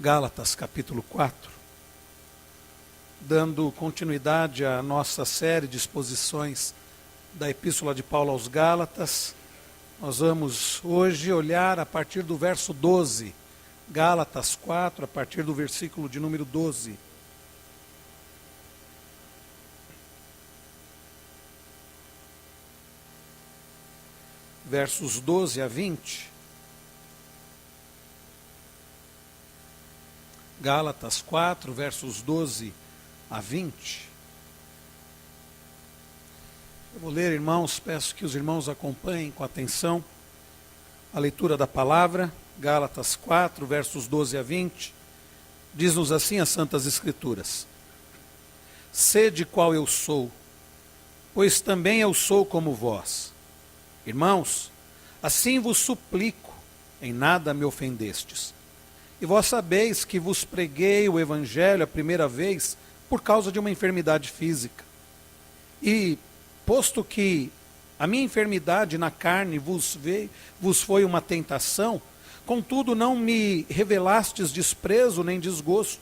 Gálatas capítulo 4, dando continuidade à nossa série de exposições da Epístola de Paulo aos Gálatas. Nós vamos hoje olhar a partir do verso 12, Gálatas 4, a partir do versículo de número 12. Versos 12 a 20. Gálatas 4, versos 12 a 20. Eu vou ler, irmãos, peço que os irmãos acompanhem com atenção a leitura da palavra. Gálatas 4, versos 12 a 20. Diz-nos assim as Santas Escrituras: Sede qual eu sou, pois também eu sou como vós. Irmãos, assim vos suplico, em nada me ofendestes. E vós sabeis que vos preguei o Evangelho a primeira vez por causa de uma enfermidade física. E, posto que a minha enfermidade na carne vos foi uma tentação, contudo não me revelastes desprezo nem desgosto.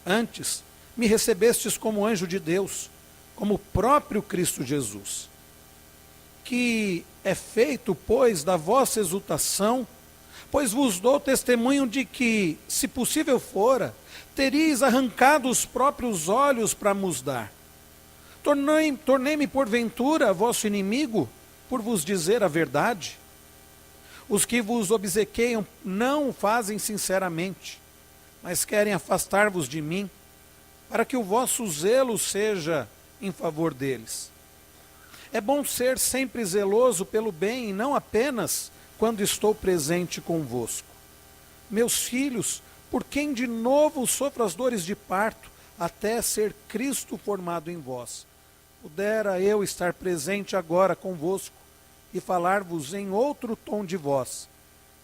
Antes, me recebestes como anjo de Deus, como o próprio Cristo Jesus. Que é feito, pois, da vossa exultação, pois vos dou testemunho de que, se possível fora, teríeis arrancado os próprios olhos para nos dar. Tornei-me porventura vosso inimigo, por vos dizer a verdade? Os que vos obsequiam não o fazem sinceramente, mas querem afastar-vos de mim, para que o vosso zelo seja em favor deles. É bom ser sempre zeloso pelo bem, e não apenas quando estou presente convosco. Meus filhos, por quem de novo sofro as dores de parto, até ser Cristo formado em vós. Pudera eu estar presente agora convosco e falar-vos em outro tom de voz,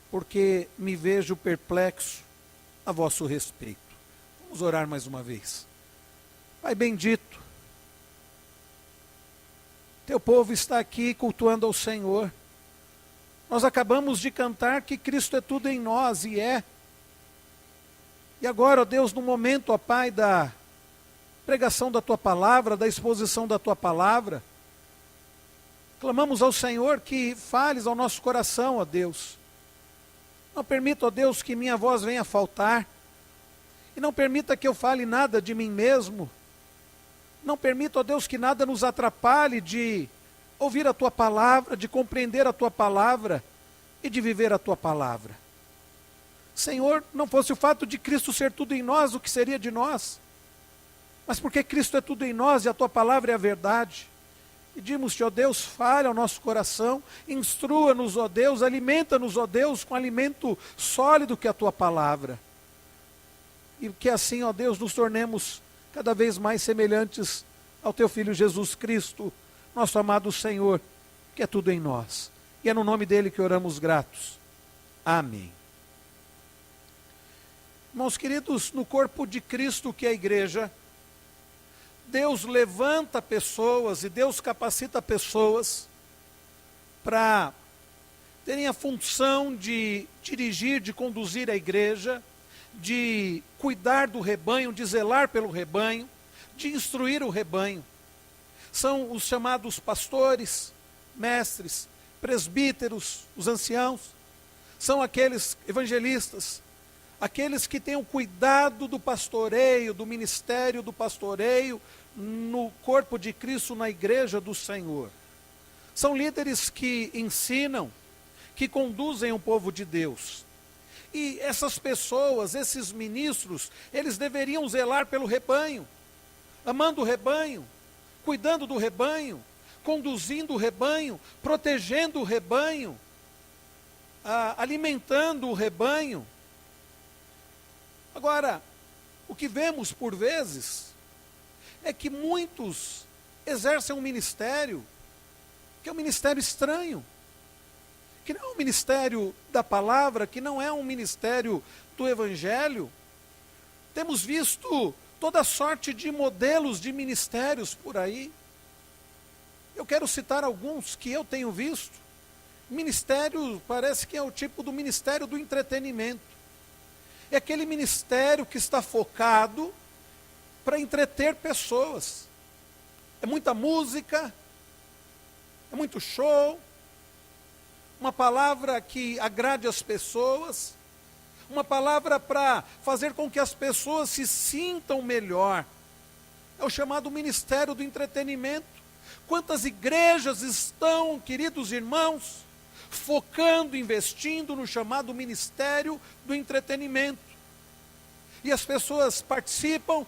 porque me vejo perplexo a vosso respeito. Vamos orar mais uma vez. Pai bendito, teu povo está aqui cultuando ao Senhor. Nós acabamos de cantar que Cristo é tudo em nós, e é. E agora, ó Deus, no momento, ó Pai, da pregação da Tua Palavra, da exposição da Tua Palavra, clamamos ao Senhor que fales ao nosso coração, ó Deus. Não permita, ó Deus, que minha voz venha a faltar, e não permita que eu fale nada de mim mesmo. Não permita, ó Deus, que nada nos atrapalhe de ouvir a Tua Palavra, de compreender a Tua Palavra e de viver a Tua Palavra. Senhor, não fosse o fato de Cristo ser tudo em nós, o que seria de nós? Mas porque Cristo é tudo em nós e a Tua Palavra é a verdade. Pedimos-te, ó Deus, fale ao nosso coração, instrua-nos, ó Deus, alimenta-nos, ó Deus, com alimento sólido que é a Tua Palavra. E que assim, ó Deus, nos tornemos cada vez mais semelhantes ao Teu Filho Jesus Cristo, nosso amado Senhor, que é tudo em nós. E é no nome dele que oramos gratos. Amém. Irmãos queridos, no corpo de Cristo, que é a igreja, Deus levanta pessoas e Deus capacita pessoas para terem a função de dirigir, de conduzir a igreja, de cuidar do rebanho, de zelar pelo rebanho, de instruir o rebanho. São os chamados pastores, mestres, presbíteros, os anciãos. São aqueles evangelistas, aqueles que têm o cuidado do pastoreio, do ministério do pastoreio no corpo de Cristo, na igreja do Senhor. São líderes que ensinam, que conduzem o povo de Deus. E essas pessoas, esses ministros, eles deveriam zelar pelo rebanho, amando o rebanho, cuidando do rebanho, conduzindo o rebanho, protegendo o rebanho, alimentando o rebanho. Agora, o que vemos por vezes é que muitos exercem um ministério que é um ministério estranho, que não é um ministério da palavra, que não é um ministério do Evangelho. Temos visto toda sorte de modelos de ministérios por aí. Eu quero citar alguns que eu tenho visto. Ministério, parece que é o tipo do ministério do entretenimento. É aquele ministério que está focado para entreter pessoas. É muita música, é muito show, uma palavra que agrade as pessoas, uma palavra para fazer com que as pessoas se sintam melhor. É o chamado ministério do entretenimento. Quantas igrejas estão, queridos irmãos, focando, investindo no chamado ministério do entretenimento. E as pessoas participam,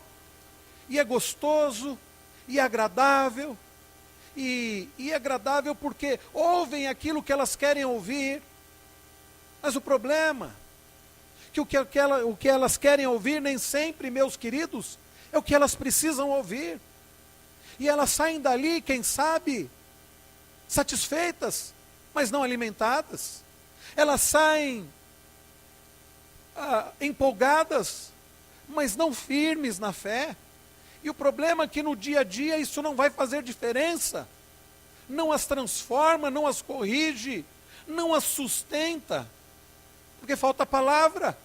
e é gostoso, e é agradável, e é agradável porque ouvem aquilo que elas querem ouvir. Mas o problema, que o que elas querem ouvir nem sempre, meus queridos, é o que elas precisam ouvir. E elas saem dali, quem sabe, satisfeitas, mas não alimentadas. Elas saem empolgadas, mas não firmes na fé. E o problema é que no dia a dia isso não vai fazer diferença. Não as transforma, não as corrige, não as sustenta. Porque falta palavra,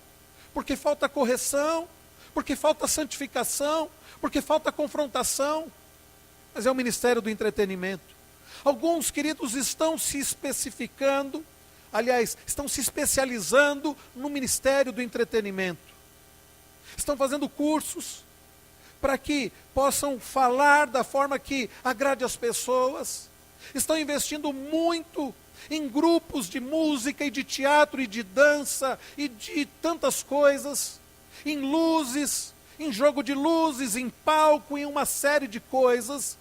porque falta correção, porque falta santificação, porque falta confrontação. Mas é o ministério do entretenimento. Alguns, queridos, estão se especificando, aliás, estão se especializando no ministério do entretenimento. Estão fazendo cursos para que possam falar da forma que agrade as pessoas. Estão investindo muito em grupos de música e de teatro e de dança e de tantas coisas, em luzes, em jogo de luzes, em palco, em uma série de coisas,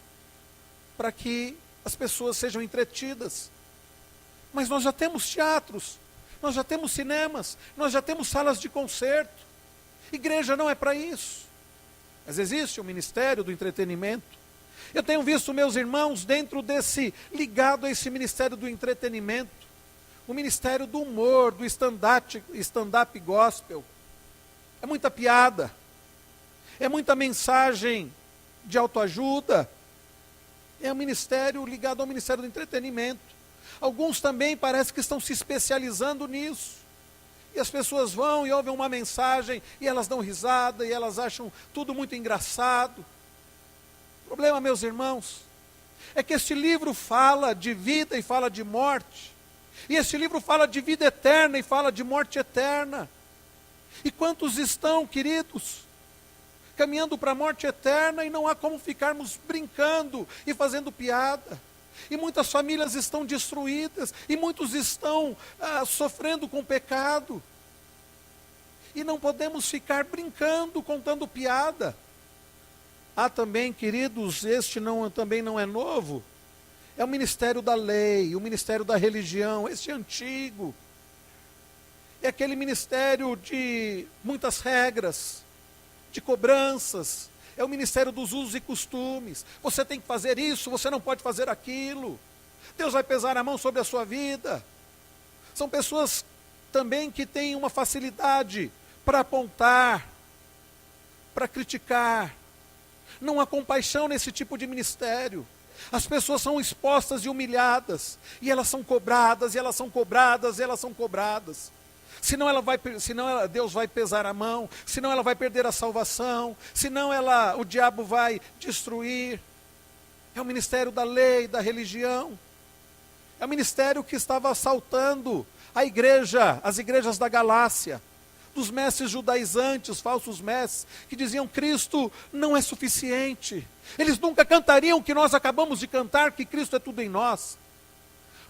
para que as pessoas sejam entretidas. Mas nós já temos teatros, nós já temos cinemas, nós já temos salas de concerto. Igreja não é para isso. Mas existe o ministério do entretenimento. Eu tenho visto meus irmãos ligado a esse ministério do entretenimento, o ministério do humor, do stand-up gospel. É muita piada, é muita mensagem de autoajuda. É um ministério ligado ao ministério do entretenimento. Alguns também parece que estão se especializando nisso. E as pessoas vão e ouvem uma mensagem, e elas dão risada, e elas acham tudo muito engraçado. O problema, meus irmãos, é que este livro fala de vida e fala de morte. E este livro fala de vida eterna e fala de morte eterna. E quantos estão, queridos, caminhando para a morte eterna e não há como ficarmos brincando e fazendo piada. E muitas famílias estão destruídas, e muitos estão sofrendo com pecado. E não podemos ficar brincando, contando piada. Há também, queridos, também não é novo, é o ministério da lei, o ministério da religião, este é antigo. É aquele ministério de muitas regras, de cobranças. É o ministério dos usos e costumes. Você tem que fazer isso, você não pode fazer aquilo. Deus vai pesar a mão sobre a sua vida. São pessoas também que têm uma facilidade para apontar, para criticar. Não há compaixão nesse tipo de ministério. As pessoas são expostas e humilhadas. E elas são cobradas, e elas são cobradas, e elas são cobradas. Senão Deus vai pesar a mão, senão ela vai perder a salvação, senão o diabo vai destruir. É o ministério da lei, da religião. É o ministério que estava assaltando as igrejas da Galácia, dos mestres judaizantes, falsos mestres, que diziam Cristo não é suficiente. Eles nunca cantariam o que nós acabamos de cantar, que Cristo é tudo em nós.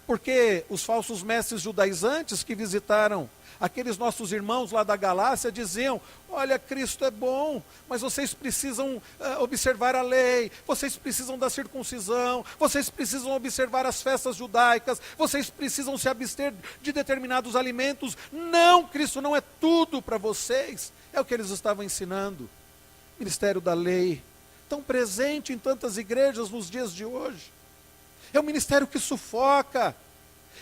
Porque os falsos mestres judaizantes que visitaram aqueles nossos irmãos lá da Galácia diziam, olha, Cristo é bom, mas vocês precisam observar a lei, vocês precisam da circuncisão, vocês precisam observar as festas judaicas, vocês precisam se abster de determinados alimentos. Não, Cristo não é tudo para vocês. É o que eles estavam ensinando. Ministério da lei, tão presente em tantas igrejas nos dias de hoje. É um ministério que sufoca,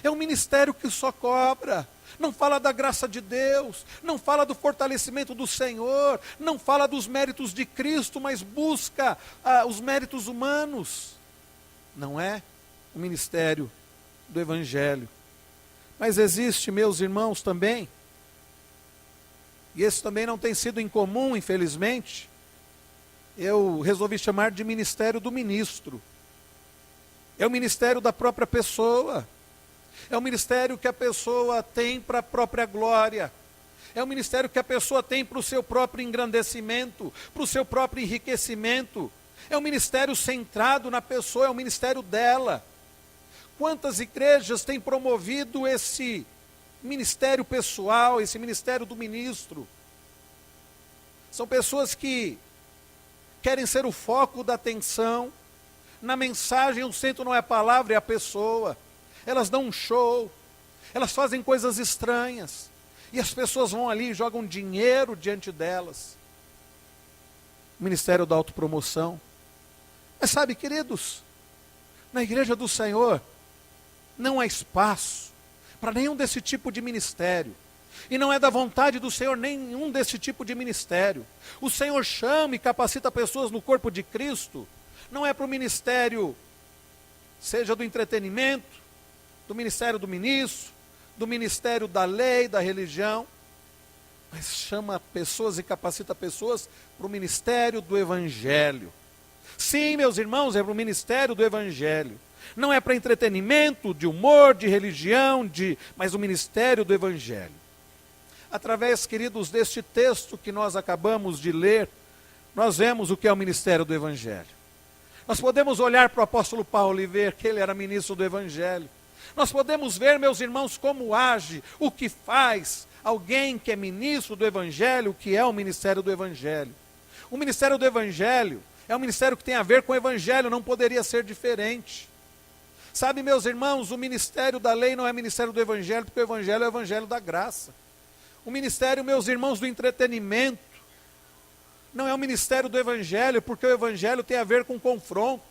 é um ministério que só cobra. Não fala da graça de Deus, não fala do fortalecimento do Senhor, não fala dos méritos de Cristo, mas busca os méritos humanos. Não é o ministério do Evangelho. Mas existe, meus irmãos, também, e esse também não tem sido incomum, infelizmente, eu resolvi chamar de ministério do ministro. É o ministério da própria pessoa. É o ministério que a pessoa tem para a própria glória. É o ministério que a pessoa tem para o seu próprio engrandecimento, para o seu próprio enriquecimento. É um ministério centrado na pessoa, é o ministério dela. Quantas igrejas têm promovido esse ministério pessoal, esse ministério do ministro? São pessoas que querem ser o foco da atenção. Na mensagem, o centro não é a palavra, é a pessoa. Elas dão um show, elas fazem coisas estranhas, e as pessoas vão ali e jogam dinheiro diante delas. Ministério da autopromoção. Mas sabe, queridos, na igreja do Senhor, não há espaço para nenhum desse tipo de ministério. E não é da vontade do Senhor nenhum desse tipo de ministério. O Senhor chama e capacita pessoas no corpo de Cristo. Não é para o ministério, seja do entretenimento, do ministério do ministro, do ministério da lei, da religião, mas chama pessoas e capacita pessoas para o ministério do Evangelho. Sim, meus irmãos, é para o ministério do Evangelho. Não é para entretenimento, de humor, de religião, mas o ministério do Evangelho. Através, queridos, deste texto que nós acabamos de ler, nós vemos o que é o ministério do Evangelho. Nós podemos olhar para o apóstolo Paulo e ver que ele era ministro do Evangelho. Nós podemos ver, meus irmãos, como age, o que faz alguém que é ministro do Evangelho, o que é o ministério do Evangelho. O ministério do Evangelho é um ministério que tem a ver com o Evangelho, não poderia ser diferente. Sabe, meus irmãos, o ministério da lei não é ministério do Evangelho, porque o Evangelho é o Evangelho da graça. O ministério, meus irmãos, do entretenimento não é o ministério do Evangelho, porque o Evangelho tem a ver com confronto,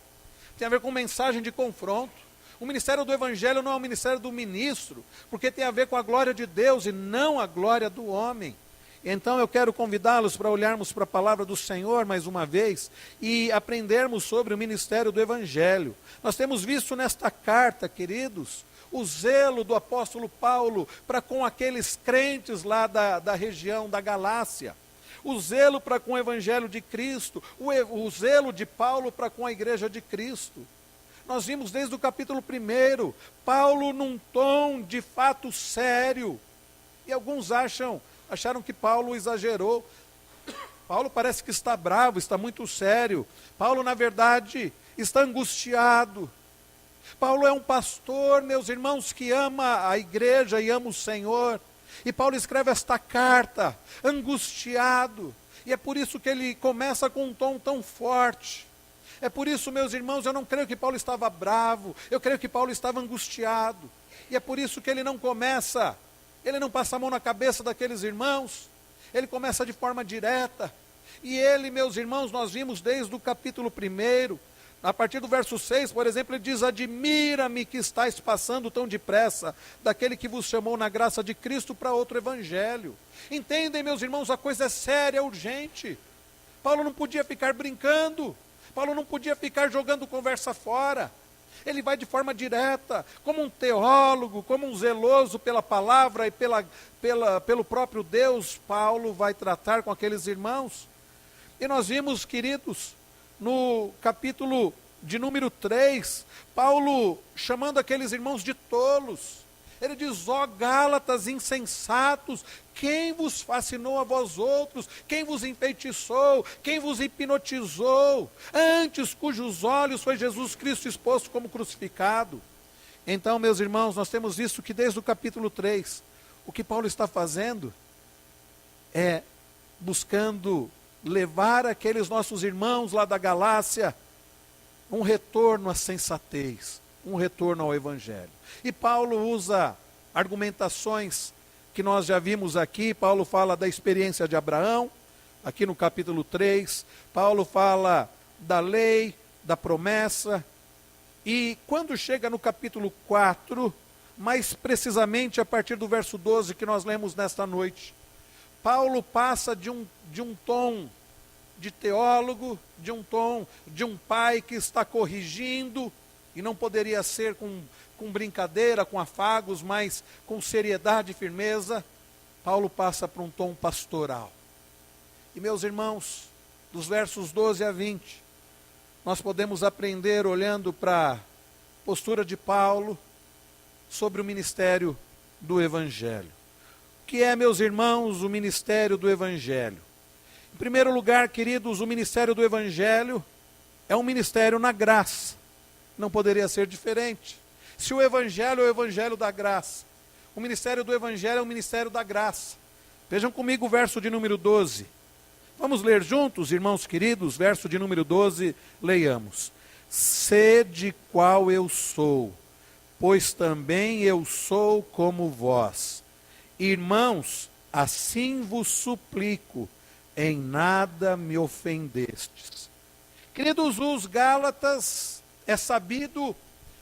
tem a ver com mensagem de confronto. O ministério do Evangelho não é o ministério do ministro, porque tem a ver com a glória de Deus e não a glória do homem. Então eu quero convidá-los para olharmos para a palavra do Senhor mais uma vez e aprendermos sobre o ministério do Evangelho. Nós temos visto nesta carta, queridos, o zelo do apóstolo Paulo para com aqueles crentes lá da região da Galácia. O zelo para com o Evangelho de Cristo, o zelo de Paulo para com a igreja de Cristo. Nós vimos desde o capítulo 1, Paulo num tom de fato sério. E alguns acharam que Paulo exagerou. Paulo parece que está bravo, está muito sério. Paulo, na verdade, está angustiado. Paulo é um pastor, meus irmãos, que ama a igreja e ama o Senhor. E Paulo escreve esta carta, angustiado. E é por isso que ele começa com um tom tão forte. É por isso, meus irmãos, eu não creio que Paulo estava bravo. Eu creio que Paulo estava angustiado. E é por isso que ele não passa a mão na cabeça daqueles irmãos. Ele começa de forma direta. E ele, meus irmãos, nós vimos desde o capítulo 1, a partir do verso 6, por exemplo, ele diz: admira-me que estáis passando tão depressa daquele que vos chamou na graça de Cristo para outro evangelho. Entendem, meus irmãos, a coisa é séria, é urgente. Paulo não podia ficar brincando, Paulo não podia ficar jogando conversa fora. Ele vai de forma direta, como um teólogo, como um zeloso pela palavra e pelo próprio Deus. Paulo vai tratar com aqueles irmãos. E nós vimos, queridos, no capítulo de número 3, Paulo chamando aqueles irmãos de tolos. Ele diz: ó Gálatas insensatos, quem vos fascinou a vós outros? Quem vos enfeitiçou? Quem vos hipnotizou? Antes cujos olhos foi Jesus Cristo exposto como crucificado. Então, meus irmãos, nós temos visto que desde o capítulo 3, o que Paulo está fazendo é buscando levar aqueles nossos irmãos lá da Galácia um retorno à sensatez, um retorno ao Evangelho. E Paulo usa argumentações que nós já vimos aqui. Paulo fala da experiência de Abraão, aqui no capítulo 3. Paulo fala da lei, da promessa. E quando chega no capítulo 4, mais precisamente a partir do verso 12 que nós lemos nesta noite, Paulo passa de um tom de teólogo, de um tom de um pai que está corrigindo, e não poderia ser com brincadeira, com afagos, mas com seriedade e firmeza. Paulo passa para um tom pastoral. E meus irmãos, dos versos 12 a 20, nós podemos aprender olhando para a postura de Paulo sobre o ministério do Evangelho. O que é, meus irmãos, o ministério do Evangelho? Em primeiro lugar, queridos, o ministério do Evangelho é um ministério na graça. Não poderia ser diferente. Se o Evangelho é o Evangelho da graça, o ministério do Evangelho é o ministério da graça. Vejam comigo o verso de número 12. Vamos ler juntos, irmãos queridos, verso de número 12, leiamos. Sede qual eu sou, pois também eu sou como vós. Irmãos, assim vos suplico, em nada me ofendestes. Queridos, os Gálatas, é sabido,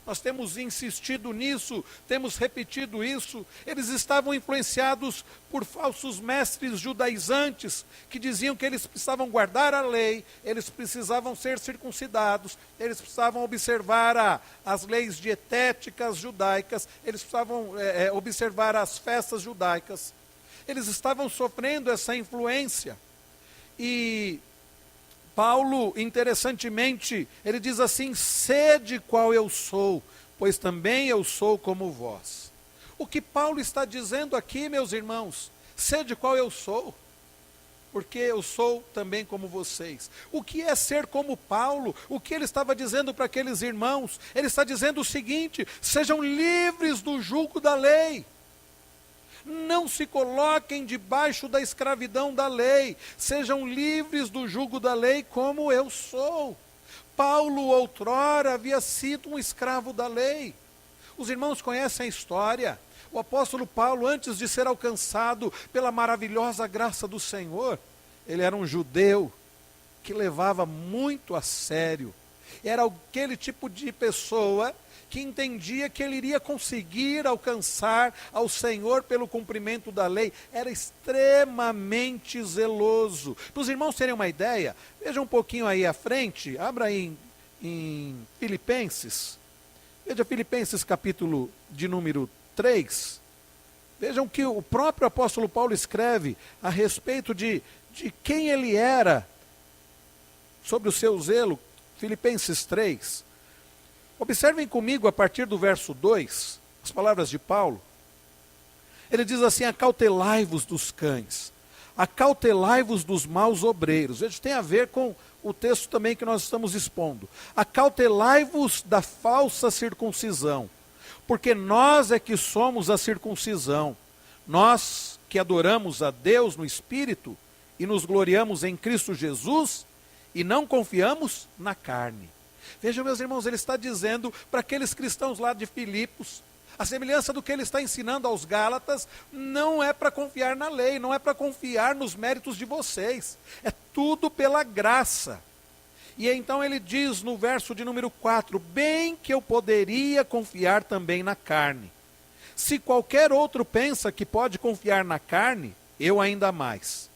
nós temos insistido nisso, temos repetido isso, eles estavam influenciados por falsos mestres judaizantes, que diziam que eles precisavam guardar a lei, eles precisavam ser circuncidados, eles precisavam observar as leis dietéticas judaicas, eles precisavam observar as festas judaicas. Eles estavam sofrendo essa influência. E Paulo, interessantemente, ele diz assim, sede qual eu sou, pois também eu sou como vós. O que Paulo está dizendo aqui, meus irmãos, sede qual eu sou, porque eu sou também como vocês. O que é ser como Paulo? O que ele estava dizendo para aqueles irmãos? Ele está dizendo o seguinte, sejam livres do jugo da lei. Não se coloquem debaixo da escravidão da lei, sejam livres do jugo da lei como eu sou. Paulo outrora havia sido um escravo da lei. Os irmãos conhecem a história. O apóstolo Paulo, antes de ser alcançado pela maravilhosa graça do Senhor, ele era um judeu que levava muito a sério. Era aquele tipo de pessoa que entendia que ele iria conseguir alcançar ao Senhor pelo cumprimento da lei, era extremamente zeloso. Para os irmãos terem uma ideia, vejam um pouquinho aí à frente, abra aí em Filipenses, veja Filipenses capítulo de número 3, vejam que o próprio apóstolo Paulo escreve a respeito de quem ele era, sobre o seu zelo, Filipenses 3, observem comigo a partir do verso 2, as palavras de Paulo. Ele diz assim, acautelai-vos dos cães, acautelai-vos dos maus obreiros. Isso tem a ver com o texto também que nós estamos expondo. Acautelai-vos da falsa circuncisão, porque nós é que somos a circuncisão. Nós que adoramos a Deus no Espírito e nos gloriamos em Cristo Jesus e não confiamos na carne. Vejam, meus irmãos, ele está dizendo para aqueles cristãos lá de Filipos, a semelhança do que ele está ensinando aos Gálatas, não é para confiar na lei, não é para confiar nos méritos de vocês, é tudo pela graça. E então ele diz no verso de número 4, bem que eu poderia confiar também na carne. Se qualquer outro pensa que pode confiar na carne, eu ainda mais.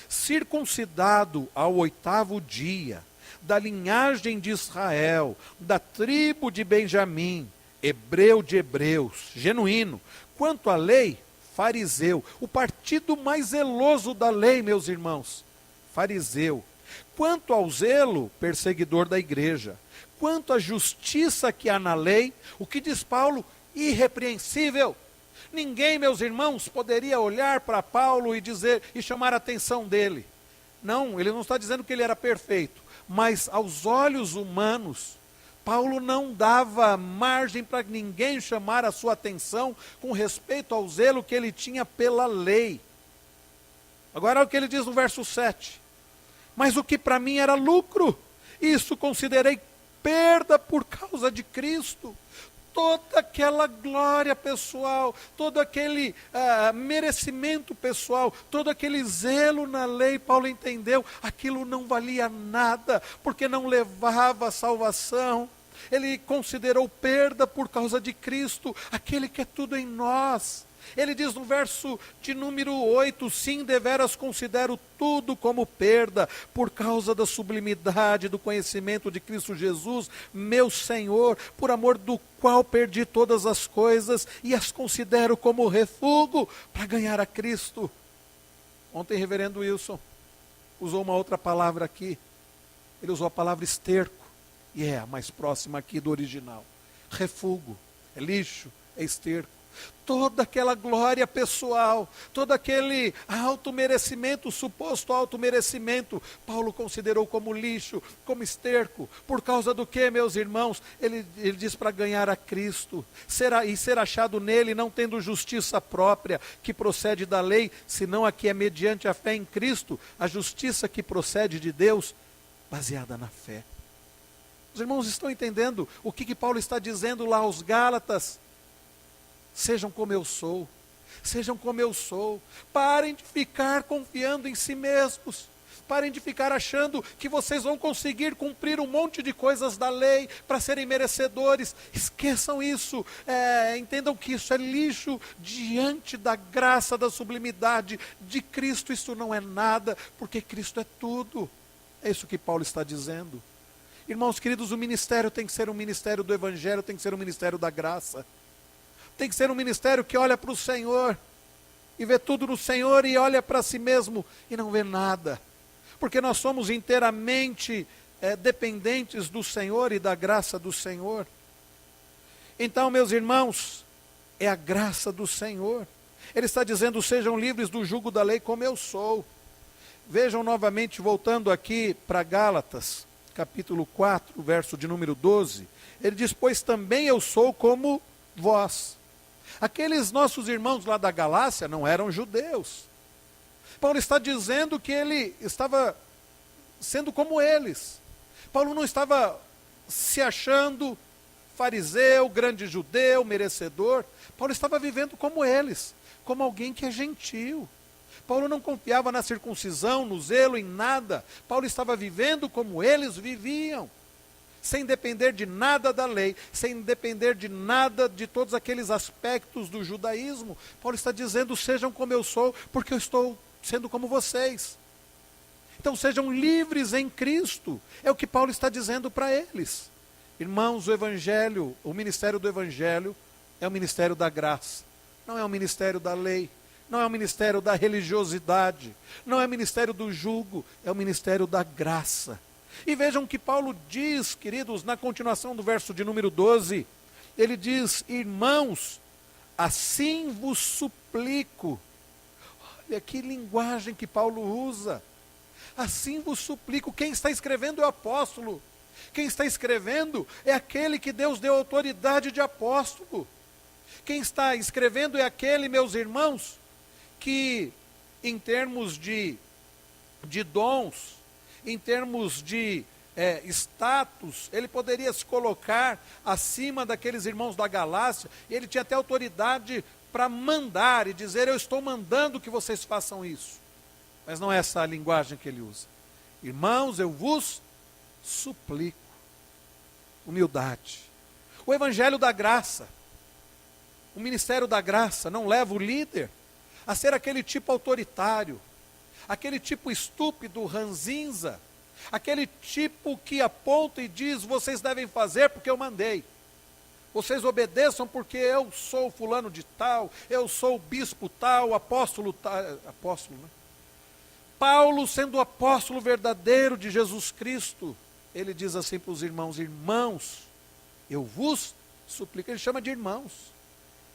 Circuncidado ao 8º dia, da linhagem de Israel, da tribo de Benjamim, hebreu de hebreus, genuíno. Quanto à lei, fariseu, o partido mais zeloso da lei, meus irmãos, fariseu. Quanto ao zelo, perseguidor da igreja. Quanto à justiça que há na lei, o que diz Paulo? Irrepreensível. Ninguém, meus irmãos, poderia olhar para Paulo e dizer, e chamar a atenção dele. Não, ele não está dizendo que ele era perfeito. Mas aos olhos humanos, Paulo não dava margem para ninguém chamar a sua atenção com respeito ao zelo que ele tinha pela lei. Agora é o que ele diz no verso 7. Mas o que para mim era lucro, isso considerei perda por causa de Cristo. Toda aquela glória pessoal, todo aquele merecimento pessoal, todo aquele zelo na lei, Paulo entendeu, aquilo não valia nada, porque não levava a salvação. Ele considerou perda por causa de Cristo, aquele que é tudo em nós. Ele diz no verso de número 8, sim, deveras considero tudo como perda, por causa da sublimidade do conhecimento de Cristo Jesus, meu Senhor, por amor do qual perdi todas as coisas e as considero como refúgio para ganhar a Cristo. Ontem, reverendo Wilson usou uma outra palavra aqui. Ele usou a palavra esterco, e é a mais próxima aqui do original. Refúgio, é lixo, é esterco. Toda aquela glória pessoal, todo aquele auto-merecimento, suposto auto-merecimento, Paulo considerou como lixo, como esterco. Por causa do que, meus irmãos? Ele diz para ganhar a Cristo, ser achado nele, não tendo justiça própria, que procede da lei, senão a que é mediante a fé em Cristo, a justiça que procede de Deus, baseada na fé. Os irmãos estão entendendo o que Paulo está dizendo lá aos Gálatas? Sejam como eu sou, sejam como eu sou, parem de ficar confiando em si mesmos, parem de ficar achando que vocês vão conseguir cumprir um monte de coisas da lei para serem merecedores. Esqueçam isso, entendam que isso é lixo diante da graça, da sublimidade de Cristo. Isso não é nada, porque Cristo é tudo. É isso que Paulo está dizendo. Irmãos queridos, o ministério tem que ser um ministério do Evangelho, tem que ser um ministério da graça. Tem que ser um ministério que olha para o Senhor e vê tudo no Senhor e olha para si mesmo e não vê nada. Porque nós somos inteiramente dependentes do Senhor e da graça do Senhor. Então, meus irmãos, é a graça do Senhor. Ele está dizendo, sejam livres do jugo da lei como eu sou. Vejam novamente, voltando aqui para Gálatas, capítulo 4, verso de número 12. Ele diz, pois também eu sou como vós. Aqueles nossos irmãos lá da Galácia não eram judeus. Paulo está dizendo que ele estava sendo como eles. Paulo não estava se achando fariseu, grande judeu, merecedor. Paulo estava vivendo como eles, como alguém que é gentil. Paulo não confiava na circuncisão, no zelo, em nada. Paulo estava vivendo como eles viviam, sem depender de nada da lei, sem depender de nada de todos aqueles aspectos do judaísmo. Paulo está dizendo, sejam como eu sou, porque eu estou sendo como vocês. Então sejam livres em Cristo, é o que Paulo está dizendo para eles. Irmãos, o Evangelho, o ministério do Evangelho é o ministério da graça, não é o ministério da lei, não é o ministério da religiosidade, não é o ministério do jugo, é o ministério da graça. E vejam que Paulo diz, queridos, na continuação do verso de número 12, ele diz, irmãos, assim vos suplico. Olha que linguagem que Paulo usa. Assim vos suplico. Quem está escrevendo é o apóstolo. Quem está escrevendo é aquele que Deus deu autoridade de apóstolo. Quem está escrevendo é aquele, meus irmãos, que em termos de dons, em termos de status, ele poderia se colocar acima daqueles irmãos da Galácia. Ele tinha até autoridade para mandar e dizer, eu estou mandando que vocês façam isso. Mas não é essa a linguagem que ele usa. Irmãos, eu vos suplico. Humildade. O evangelho da graça, o ministério da graça não leva o líder a ser aquele tipo autoritário, aquele tipo estúpido, ranzinza, aquele tipo que aponta e diz, vocês devem fazer porque eu mandei. Vocês obedeçam porque eu sou fulano de tal, eu sou o bispo tal, apóstolo tal, apóstolo, né? Paulo, sendo o apóstolo verdadeiro de Jesus Cristo, ele diz assim para os irmãos, irmãos, eu vos suplico, ele chama de irmãos,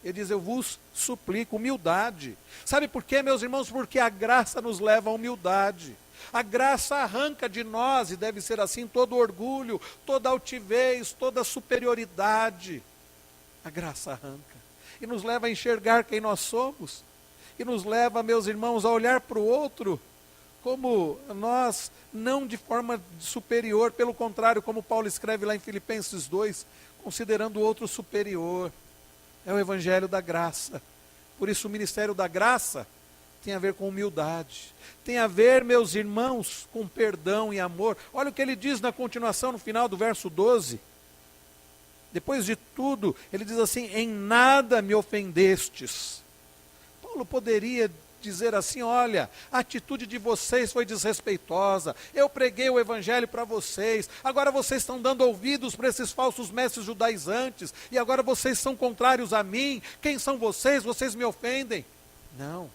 ele diz, eu vos suplico, humildade. Sabe por quê, meus irmãos? Porque a graça nos leva à humildade. A graça arranca de nós, e deve ser assim, todo orgulho, toda altivez, toda superioridade. A graça arranca e nos leva a enxergar quem nós somos, e nos leva, meus irmãos, a olhar para o outro como nós, não de forma superior, pelo contrário, como Paulo escreve lá em Filipenses 2, considerando o outro superior. É o evangelho da graça. Por isso o ministério da graça tem a ver com humildade, tem a ver, meus irmãos, com perdão e amor. Olha o que ele diz na continuação, no final do verso 12. Depois de tudo, ele diz assim, em nada me ofendestes. Paulo poderia dizer assim: olha, a atitude de vocês foi desrespeitosa, eu preguei o evangelho para vocês, agora vocês estão dando ouvidos para esses falsos mestres judaizantes, e agora vocês são contrários a mim, quem são vocês? Vocês me ofendem. Não,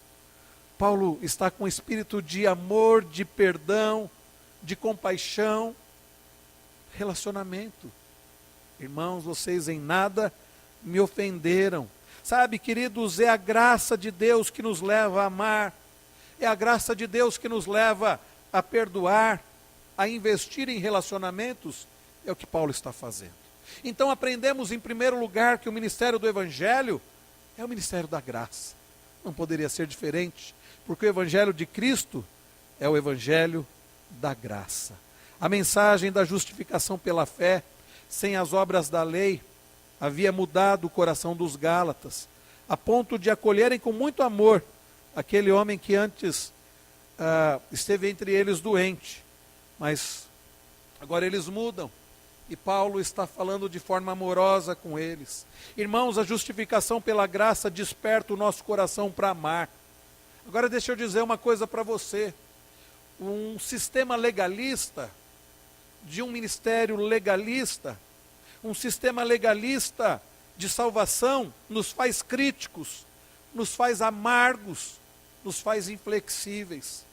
Paulo está com espírito de amor, de perdão, de compaixão, relacionamento. Irmãos, vocês em nada me ofenderam. Sabe, queridos, é a graça de Deus que nos leva a amar, é a graça de Deus que nos leva a perdoar, a investir em relacionamentos, é o que Paulo está fazendo. Então aprendemos em primeiro lugar que o ministério do Evangelho é o ministério da graça. Não poderia ser diferente, porque o Evangelho de Cristo é o Evangelho da graça. A mensagem da justificação pela fé, sem as obras da lei, havia mudado o coração dos Gálatas, a ponto de acolherem com muito amor aquele homem que antes esteve entre eles doente. Mas agora eles mudam, e Paulo está falando de forma amorosa com eles. Irmãos, a justificação pela graça desperta o nosso coração para amar. Agora deixa eu dizer uma coisa para você. Um sistema legalista, de um ministério legalista, um sistema legalista de salvação nos faz críticos, nos faz amargos, nos faz inflexíveis.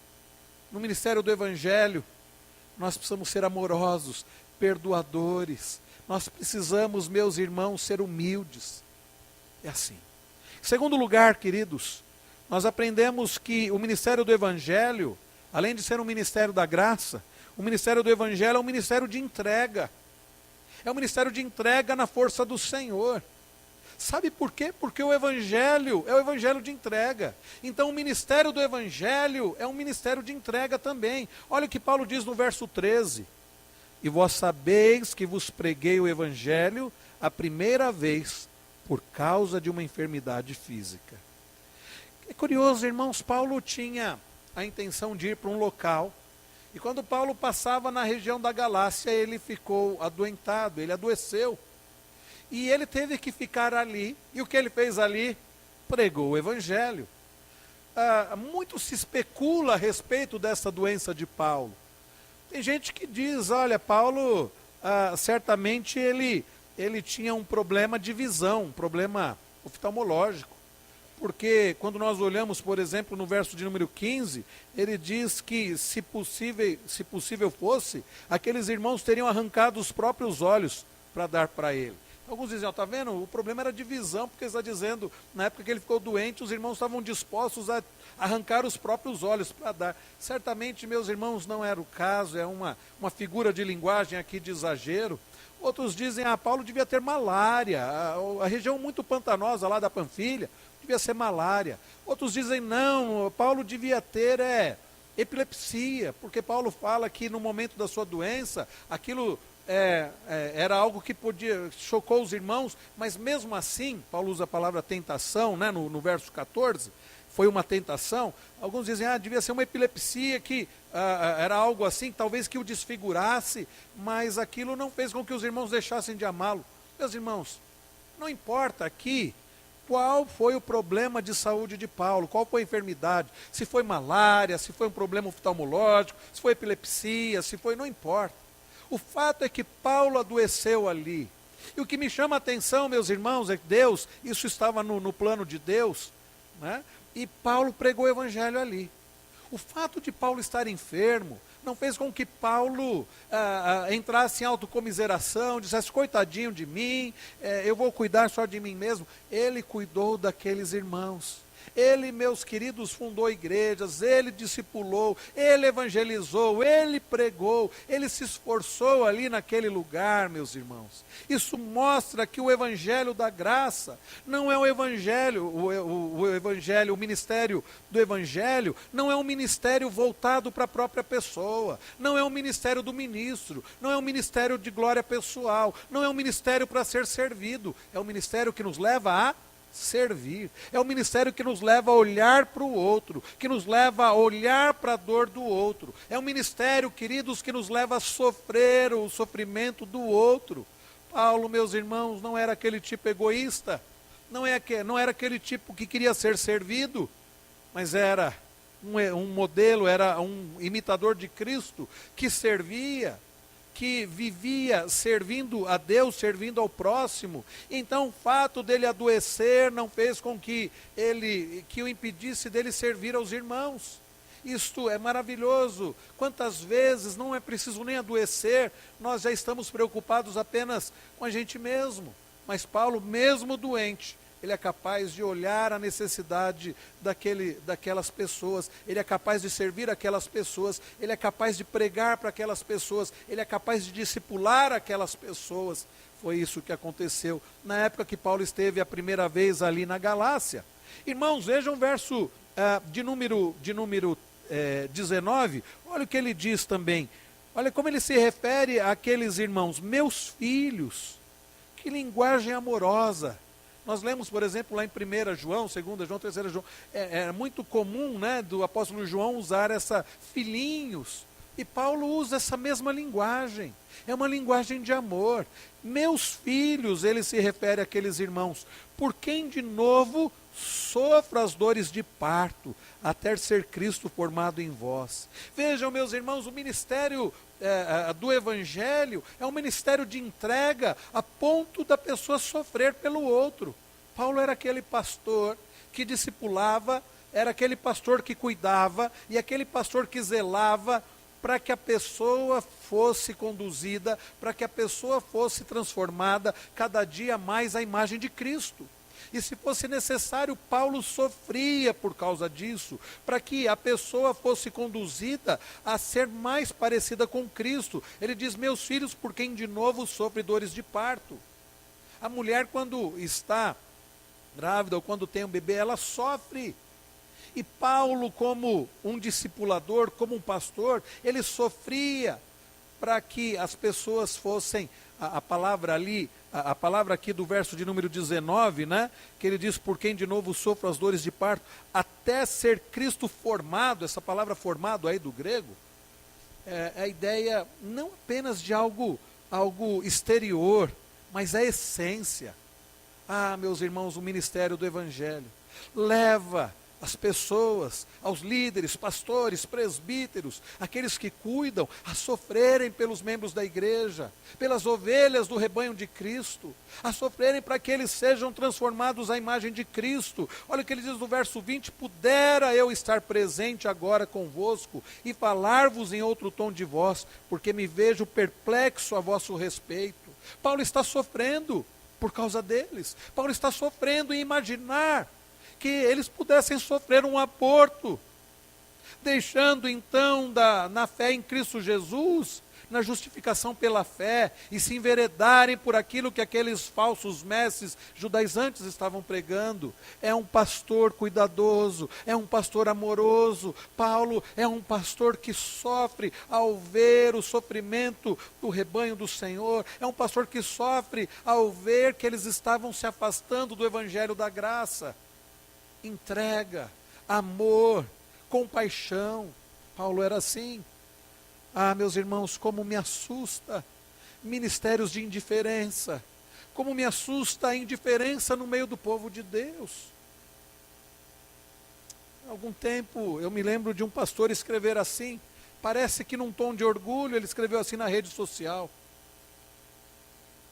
No ministério do Evangelho, nós precisamos ser amorosos, perdoadores. Nós precisamos, meus irmãos, ser humildes. É assim. Em segundo lugar, queridos, nós aprendemos que o ministério do Evangelho, além de ser um ministério da graça, o ministério do Evangelho é um ministério de entrega. É um ministério de entrega na força do Senhor. Sabe por quê? Porque o Evangelho é o Evangelho de entrega. Então o ministério do Evangelho é um ministério de entrega também. Olha o que Paulo diz no verso 13. E vós sabeis que vos preguei o Evangelho a primeira vez por causa de uma enfermidade física. É curioso, irmãos, Paulo tinha a intenção de ir para um local. E quando Paulo passava na região da Galácia, ele ficou adoentado, ele adoeceu. E ele teve que ficar ali. E o que ele fez ali? Pregou o Evangelho. Muito se especula a respeito dessa doença de Paulo. Tem gente que diz, olha, Paulo, certamente ele tinha um problema de visão, um problema oftalmológico. Porque quando nós olhamos, por exemplo, no verso de número 15, ele diz que se possível fosse, aqueles irmãos teriam arrancado os próprios olhos para dar para ele. Alguns dizem, está vendo, o problema era de visão, porque está dizendo, na época que ele ficou doente, os irmãos estavam dispostos a arrancar os próprios olhos para dar. Certamente, meus irmãos, não era o caso, é uma figura de linguagem aqui de exagero. Outros dizem, Paulo devia ter malária, a região muito pantanosa lá da Panfilha, devia ser malária. Outros dizem, não, Paulo devia ter epilepsia, porque Paulo fala que no momento da sua doença, aquilo era algo que chocou os irmãos, mas mesmo assim, Paulo usa a palavra tentação, né, no verso 14, foi uma tentação. Alguns dizem, devia ser uma epilepsia, que era algo assim, talvez que o desfigurasse, mas aquilo não fez com que os irmãos deixassem de amá-lo. Meus irmãos, não importa aqui qual foi o problema de saúde de Paulo, qual foi a enfermidade, se foi malária, se foi um problema oftalmológico, se foi epilepsia, não importa. O fato é que Paulo adoeceu ali. E o que me chama a atenção, meus irmãos, é que Deus, isso estava no plano de Deus, né? E Paulo pregou o Evangelho ali. O fato de Paulo estar enfermo não fez com que Paulo entrasse em autocomiseração, dissesse, coitadinho de mim, eu vou cuidar só de mim mesmo. Ele cuidou daqueles irmãos. Ele, meus queridos, fundou igrejas, ele discipulou, ele evangelizou, ele pregou, ele se esforçou ali naquele lugar, meus irmãos. Isso mostra que o evangelho da graça não é o evangelho, o ministério do evangelho não é um ministério voltado para a própria pessoa, não é um ministério do ministro, não é um ministério de glória pessoal, não é um ministério para ser servido, é um ministério que nos leva a servir. É o ministério que nos leva a olhar para o outro, que nos leva a olhar para a dor do outro. É um ministério, queridos, que nos leva a sofrer o sofrimento do outro. Paulo, meus irmãos, não era aquele tipo egoísta, não era aquele tipo que queria ser servido. mas era um modelo, era um imitador de Cristo, que servia, que vivia servindo a Deus, servindo ao próximo. Então o fato dele adoecer não fez com que o impedisse dele servir aos irmãos. Isto é maravilhoso. Quantas vezes não é preciso nem adoecer, nós já estamos preocupados apenas com a gente mesmo. Mas Paulo, mesmo doente, ele é capaz de olhar a necessidade daquelas pessoas, ele é capaz de servir aquelas pessoas, ele é capaz de pregar para aquelas pessoas, ele é capaz de discipular aquelas pessoas. Foi isso que aconteceu na época que Paulo esteve a primeira vez ali na Galácia. Irmãos, vejam o verso de número 19, olha o que ele diz também. Olha como ele se refere àqueles irmãos, meus filhos. Que linguagem amorosa. Nós lemos, por exemplo, lá em 1 João, 2 João, 3 João, é muito comum, né, do apóstolo João usar essa filhinhos, e Paulo usa essa mesma linguagem, é uma linguagem de amor. Meus filhos, ele se refere àqueles irmãos, por quem de novo sofra as dores de parto, até ser Cristo formado em vós. Vejam, meus irmãos, o ministério do Evangelho é um ministério de entrega a ponto da pessoa sofrer pelo outro. Paulo era aquele pastor que discipulava, era aquele pastor que cuidava e aquele pastor que zelava para que a pessoa fosse conduzida, para que a pessoa fosse transformada cada dia mais à imagem de Cristo. E se fosse necessário, Paulo sofria por causa disso, para que a pessoa fosse conduzida a ser mais parecida com Cristo. Ele diz, meus filhos, por quem de novo sofre dores de parto. A mulher, quando está grávida ou quando tem um bebê, ela sofre. E Paulo, como um discipulador, como um pastor, ele sofria para que as pessoas fossem, a palavra ali, a palavra aqui do verso de número 19, né, que ele diz, por quem de novo sofre as dores de parto, até ser Cristo formado. Essa palavra formado aí do grego, é a ideia não apenas de algo exterior, mas a essência. Ah, meus irmãos, o ministério do Evangelho leva as pessoas, aos líderes, pastores, presbíteros, aqueles que cuidam, a sofrerem pelos membros da igreja, pelas ovelhas do rebanho de Cristo, a sofrerem para que eles sejam transformados à imagem de Cristo. Olha o que ele diz no verso 20, pudera eu estar presente agora convosco e falar-vos em outro tom de voz, porque me vejo perplexo a vosso respeito. Paulo está sofrendo por causa deles. Paulo está sofrendo em imaginar que eles pudessem sofrer um aborto, deixando então na fé em Cristo Jesus, na justificação pela fé, e se enveredarem por aquilo que aqueles falsos mestres judaizantes estavam pregando. É um pastor cuidadoso, é um pastor amoroso. Paulo é um pastor que sofre ao ver o sofrimento do rebanho do Senhor, é um pastor que sofre ao ver que eles estavam se afastando do evangelho da graça. Entrega, amor, compaixão. Paulo era assim. Ah, meus irmãos, como me assusta ministérios de indiferença, como me assusta a indiferença no meio do povo de Deus. Há algum tempo eu me lembro de um pastor escrever assim, parece que num tom de orgulho, ele escreveu assim na rede social.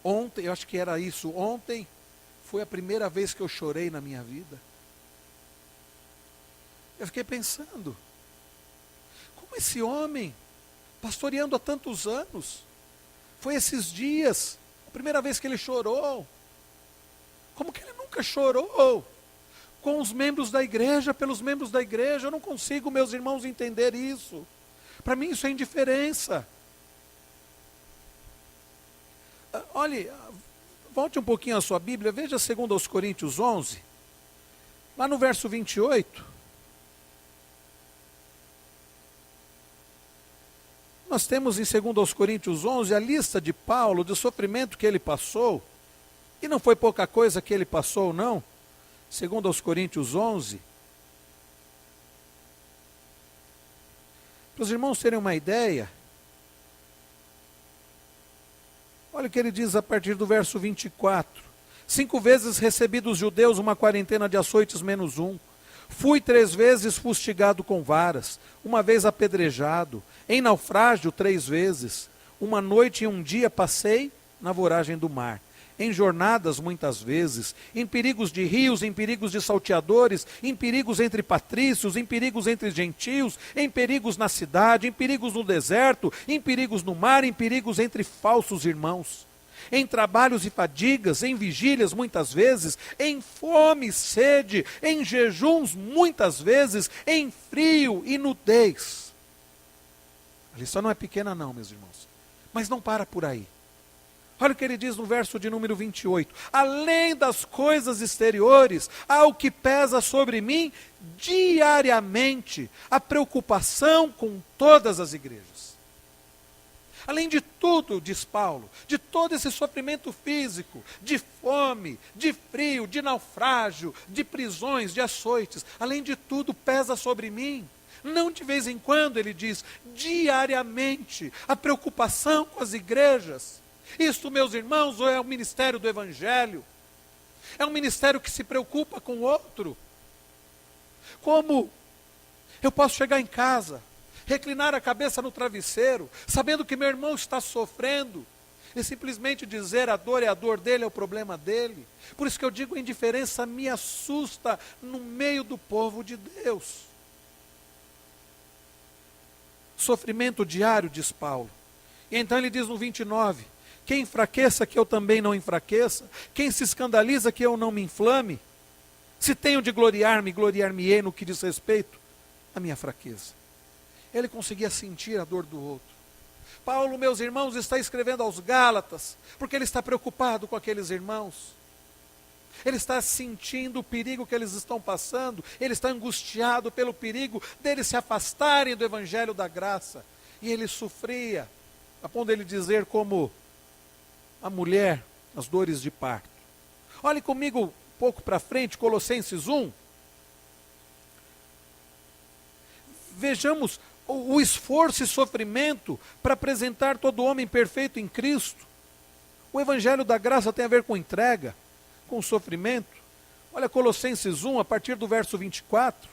Ontem, eu acho que era isso, ontem foi a primeira vez que eu chorei na minha vida. Eu fiquei pensando, como esse homem, pastoreando há tantos anos, foi esses dias, a primeira vez que ele chorou. Como que ele nunca chorou com os membros da igreja, pelos membros da igreja? Eu não consigo, meus irmãos, entender isso. Para mim isso é indiferença. Olhe, volte um pouquinho a sua Bíblia, veja 2 Coríntios 11, lá no verso 28. Nós temos em 2 Coríntios 11 a lista de Paulo, do sofrimento que ele passou, e não foi pouca coisa que ele passou, não. 2 Coríntios 11. Para os irmãos terem uma ideia, olha o que ele diz a partir do verso 24. 5 vezes recebi dos judeus uma quarentena de açoites menos um. Fui 3 vezes fustigado com varas, uma vez apedrejado, em naufrágio 3 vezes. Uma noite e um dia passei na voragem do mar. Em jornadas muitas vezes, em perigos de rios, em perigos de salteadores, em perigos entre patrícios, em perigos entre gentios, em perigos na cidade, em perigos no deserto, em perigos no mar, em perigos entre falsos irmãos. Em trabalhos e fadigas, em vigílias muitas vezes, em fome e sede, em jejuns muitas vezes, em frio e nudez. A lição não é pequena não, meus irmãos, mas não para por aí. Olha o que ele diz no verso de número 28. Além das coisas exteriores, há o que pesa sobre mim diariamente, a preocupação com todas as igrejas. Além de tudo, diz Paulo, de todo esse sofrimento físico, de fome, de frio, de naufrágio, de prisões, de açoites, além de tudo pesa sobre mim. Não de vez em quando, ele diz, diariamente, a preocupação com as igrejas. Isto, meus irmãos, é o ministério do Evangelho. É um ministério que se preocupa com o outro. Como eu posso chegar em casa, reclinar a cabeça no travesseiro, sabendo que meu irmão está sofrendo, e simplesmente dizer a dor é a dor dele, é o problema dele. Por isso que eu digo, a indiferença me assusta no meio do povo de Deus. Sofrimento diário, diz Paulo. E então ele diz no 29, quem enfraqueça que eu também não enfraqueça, quem se escandaliza que eu não me inflame, se tenho de gloriar-me, gloriar-me-ei no que diz respeito à minha fraqueza. Ele conseguia sentir a dor do outro. Paulo, meus irmãos, está escrevendo aos Gálatas, porque ele está preocupado com aqueles irmãos. Ele está sentindo o perigo que eles estão passando, ele está angustiado pelo perigo deles se afastarem do evangelho da graça. E ele sofria, a ponto dele dizer como a mulher, as dores de parto. Olhe comigo um pouco para frente, Colossenses 1. Vejamos o esforço e sofrimento para apresentar todo homem perfeito em Cristo. O evangelho da graça tem a ver com entrega, com sofrimento. Olha Colossenses 1, a partir do verso 24.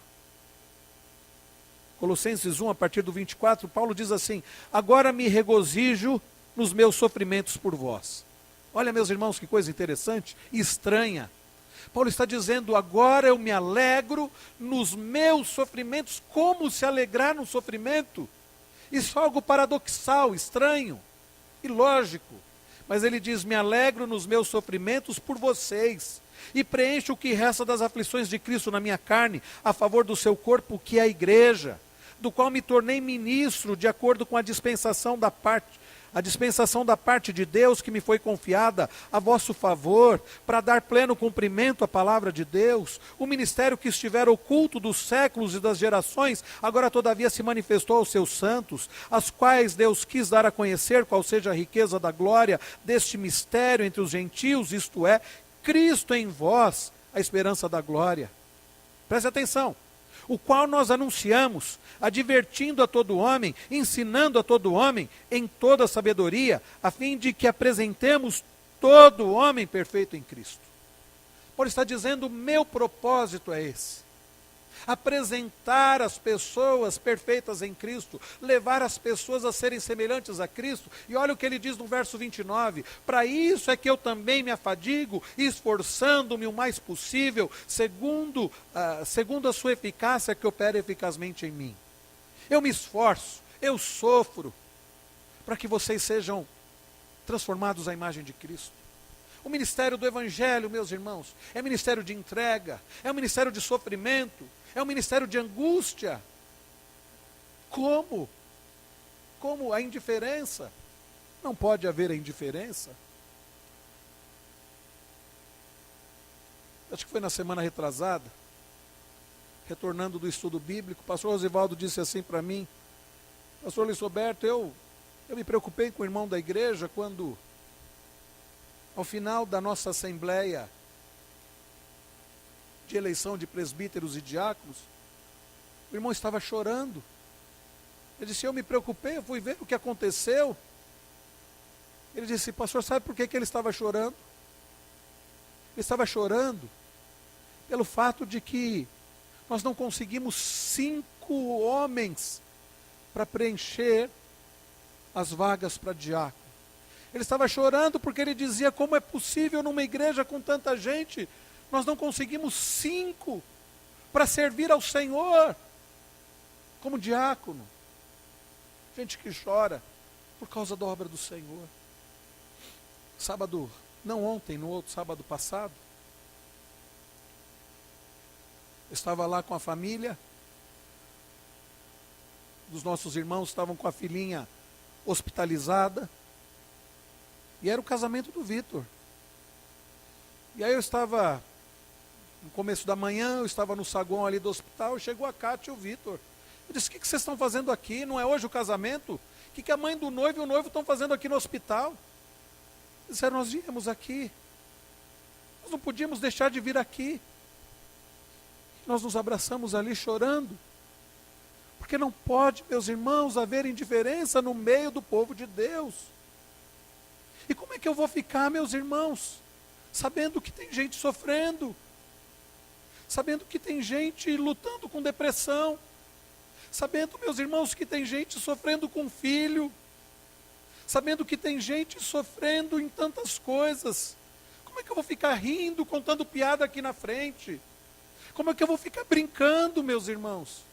Colossenses 1, a partir do 24, Paulo diz assim: agora me regozijo nos meus sofrimentos por vós. Olha, meus irmãos, que coisa interessante e estranha. Paulo está dizendo, agora eu me alegro nos meus sofrimentos. Como se alegrar no sofrimento? Isso é algo paradoxal, estranho, ilógico. Mas ele diz, me alegro nos meus sofrimentos por vocês, e preencho o que resta das aflições de Cristo na minha carne, a favor do seu corpo, que é a igreja, do qual me tornei ministro, de acordo com a dispensação da parte de Deus que me foi confiada a vosso favor, para dar pleno cumprimento à palavra de Deus. O ministério que estivera oculto dos séculos e das gerações, agora todavia se manifestou aos seus santos, aos quais Deus quis dar a conhecer qual seja a riqueza da glória deste mistério entre os gentios, isto é, Cristo em vós, a esperança da glória. Preste atenção. O qual nós anunciamos, advertindo a todo homem, ensinando a todo homem, em toda sabedoria, a fim de que apresentemos todo homem perfeito em Cristo. Paulo está dizendo, o meu propósito é esse. Apresentar as pessoas perfeitas em Cristo, levar as pessoas a serem semelhantes a Cristo. E olha o que ele diz no verso 29, para isso é que eu também me afadigo, esforçando-me o mais possível, segundo a sua eficácia que opera eficazmente em mim. Eu me esforço, eu sofro, para que vocês sejam transformados à imagem de Cristo. O ministério do Evangelho, meus irmãos, é ministério de entrega, é um ministério de sofrimento, é um ministério de angústia. Como? Como a indiferença? Não pode haver a indiferença. Acho que foi na semana retrasada, retornando do estudo bíblico, o pastor Rosivaldo disse assim para mim, pastor Luiz Roberto, eu me preocupei com o irmão da igreja quando, ao final da nossa assembleia de eleição de presbíteros e diáconos, o irmão estava chorando. Ele disse, eu me preocupei, eu fui ver o que aconteceu. Ele disse, pastor, sabe por que ele estava chorando? Ele estava chorando pelo fato de que Nós não conseguimos 5 homens para preencher as vagas para diácono. Ele estava chorando porque ele dizia: como é possível numa igreja com tanta gente, nós não conseguimos 5 para servir ao Senhor como diácono. Gente que chora por causa da obra do Senhor. Sábado, não ontem, no outro sábado passado, eu estava lá com a família, dos nossos irmãos estavam com a filhinha hospitalizada, e era o casamento do Vitor. E aí eu estava, no começo da manhã, eu estava no saguão ali do hospital, chegou a Cátia e o Vitor. Eu disse: o que vocês estão fazendo aqui? Não é hoje o casamento? O que a mãe do noivo e o noivo estão fazendo aqui no hospital? Eles disseram: nós viemos aqui. Nós não podíamos deixar de vir aqui. Nós nos abraçamos ali chorando. Porque não pode, meus irmãos, haver indiferença no meio do povo de Deus. E como é que eu vou ficar, meus irmãos, sabendo que tem gente sofrendo, sabendo que tem gente lutando com depressão, sabendo, meus irmãos, que tem gente sofrendo com filho, sabendo que tem gente sofrendo em tantas coisas? Como é que eu vou ficar rindo, contando piada aqui na frente? Como é que eu vou ficar brincando, meus irmãos?